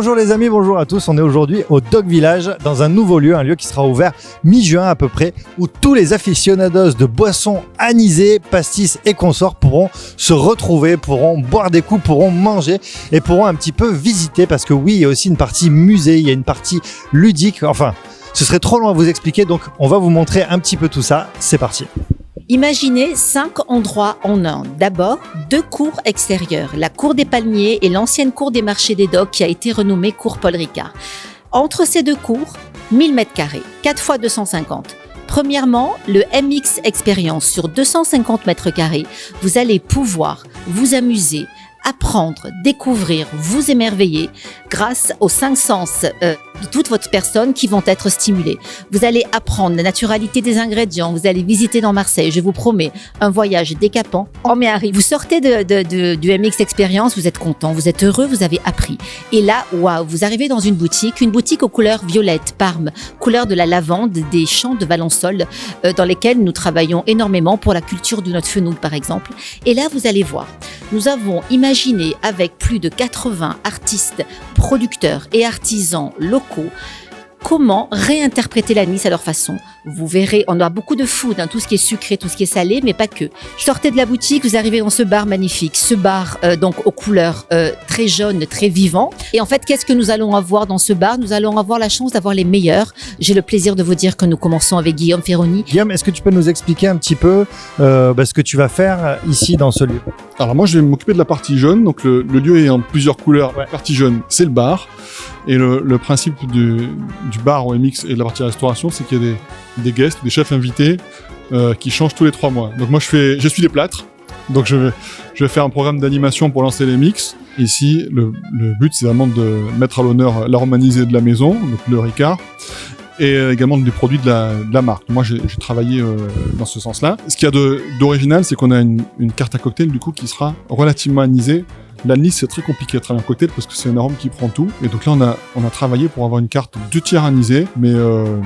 Bonjour les amis, bonjour à tous. On est aujourd'hui au Dog Village, dans un nouveau lieu, un lieu qui sera ouvert mi-juin à peu près, où tous les aficionados de boissons anisées, pastis et consorts pourront se retrouver, pourront boire des coups, pourront manger et pourront un petit peu visiter, parce que oui, il y a aussi une partie musée, il y a une partie ludique, enfin, ce serait trop long à vous expliquer, donc on va vous montrer un petit peu tout ça. C'est parti. Imaginez 5 endroits en un. D'abord, 2 cours extérieures, la cour des Palmiers et l'ancienne cour des marchés des docks qui a été renommée cour Paul Ricard. Entre ces 2 cours, 1000 m², 4 x 250. Premièrement, le MX Experience sur 250 m². Vous allez pouvoir vous amuser, apprendre, découvrir, vous émerveiller grâce aux 5 sens de toute votre personne qui vont être stimulés. Vous allez apprendre la naturalité des ingrédients, vous allez visiter dans Marseille, je vous promets, un voyage décapant. Oh mais Harry, vous sortez du MX Experience, vous êtes content, vous êtes heureux, vous avez appris. Et là, waouh, vous arrivez dans une boutique aux couleurs violettes, Parme, couleur de la lavande des champs de Valençol, dans lesquels nous travaillons énormément pour la culture de notre fenouil par exemple. Et là, vous allez voir, nous avons imaginé avec plus de 80 artistes, producteurs et artisans locaux comment réinterpréter l'anis à leur façon. Vous verrez, on a beaucoup de food, tout ce qui est sucré, tout ce qui est salé, mais pas que. Sortez de la boutique, vous arrivez dans ce bar magnifique, ce bar donc aux couleurs très jaunes, très vivants. Et en fait, qu'est-ce que nous allons avoir dans ce bar? Nous allons avoir la chance d'avoir les meilleurs. J'ai le plaisir de vous dire que nous commençons avec Guillaume Ferroni. Guillaume, est-ce que tu peux nous expliquer un petit peu ce que tu vas faire ici dans ce lieu? Alors moi, je vais m'occuper de la partie jaune. Donc le lieu est en plusieurs couleurs. Ouais. La partie jaune, c'est le bar. Et le principe du bar au MX et de la partie restauration, c'est qu'il y a des guests, des chefs invités qui changent tous les 3 mois. Donc moi, je suis les plâtres. Donc je vais faire un programme d'animation pour lancer les mix. Ici, le but, c'est vraiment de mettre à l'honneur l'aromanisé de la maison, donc le Ricard, et également des produits de la marque. Moi, j'ai travaillé dans ce sens-là. Ce qu'il y a d'original, c'est qu'on a une carte à cocktail, du coup, qui sera relativement anisée. L'anis, c'est très compliqué à travailler un cocktail parce que c'est un arôme qui prend tout. Et donc là, on a travaillé pour avoir une carte 2 tiers anisée, mais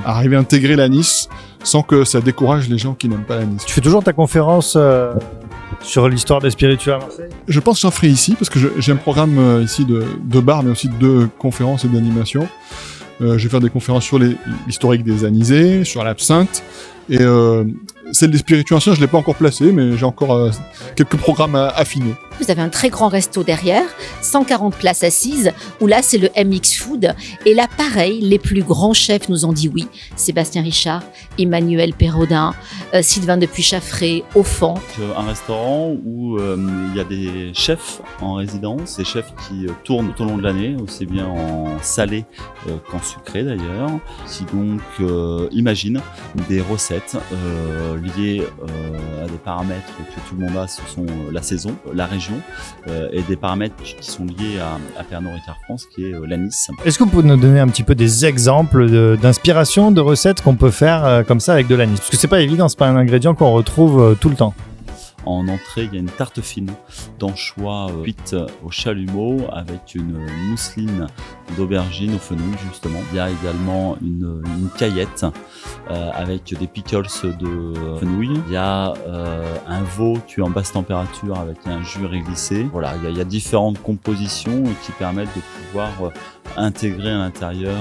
arriver à intégrer l'anis sans que ça décourage les gens qui n'aiment pas l'anis. Tu fais toujours ta conférence sur l'histoire des spiritueux à Marseille? Je pense que j'en ferai ici parce que j'ai un programme ici de bar, mais aussi de conférences et d'animation. Je vais faire des conférences sur l'historique des anisés, sur l'absinthe. Et celle des spiritueux anciens, je ne l'ai pas encore placée, mais j'ai encore quelques programmes à affiner. Vous avez un très grand resto derrière, 140 places assises, où là, c'est le MX Food. Et là, pareil, les plus grands chefs nous ont dit oui. Sébastien Richard, Emmanuel Perraudin, Sylvain de Puy-Chaffré, Aufan. Un restaurant où il y a des chefs en résidence, des chefs qui tournent tout au long de l'année, aussi bien en salé qu'en sucré d'ailleurs, qui donc imaginent des recettes liées à des paramètres que tout le monde a, ce sont la saison, la région, et des paramètres qui sont liés à Pernod Ricard France, qui est l'anis. Est-ce que vous pouvez nous donner un petit peu des exemples d'inspiration, de recettes qu'on peut faire comme ça avec de l'anis? Parce que c'est pas évident, c'est pas un ingrédient qu'on retrouve tout le temps. En entrée, il y a une tarte fine d'anchois cuite au chalumeau avec une mousseline d'aubergine au fenouil justement. Il y a également une caillette avec des pickles de fenouil. Il y a un veau cuit en basse température avec un jus réglissé. Voilà, il y a différentes compositions qui permettent de pouvoir intégrer à l'intérieur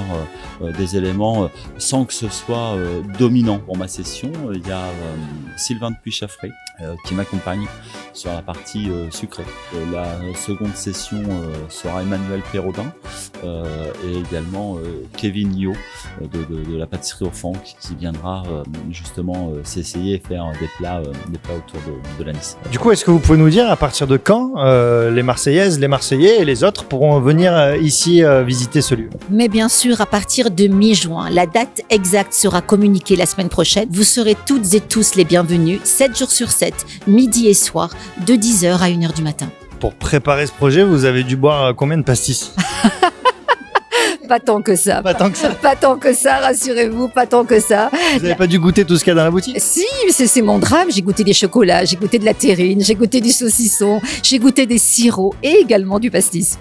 des éléments sans que ce soit dominant. Pour ma session, il y a Sylvain de Puy-Chaffré qui m'accompagne sur la partie sucrée. La seconde session sera Emmanuel Perraudin et également Kevin Yo de la pâtisserie Aufan qui viendra justement s'essayer et faire des plats autour de l'anis. Du coup, est-ce que vous pouvez nous dire à partir de quand les Marseillaises, les Marseillais et les autres pourront venir ici visiter ce lieu? Mais bien sûr, à partir de mi-juin, la date exacte sera communiquée la semaine prochaine. Vous serez toutes et tous les bienvenus, 7 jours sur 7, midi et soir, de 10h à 1h du matin. Pour préparer ce projet, vous avez dû boire combien de pastis? Pas tant que ça. Pas tant que ça. Pas tant que ça, rassurez-vous, pas tant que ça. Vous n'avez pas dû goûter tout ce qu'il y a dans la boutique? Si, c'est mon drame. J'ai goûté des chocolats, j'ai goûté de la terrine, j'ai goûté du saucisson, j'ai goûté des sirops et également du pastis.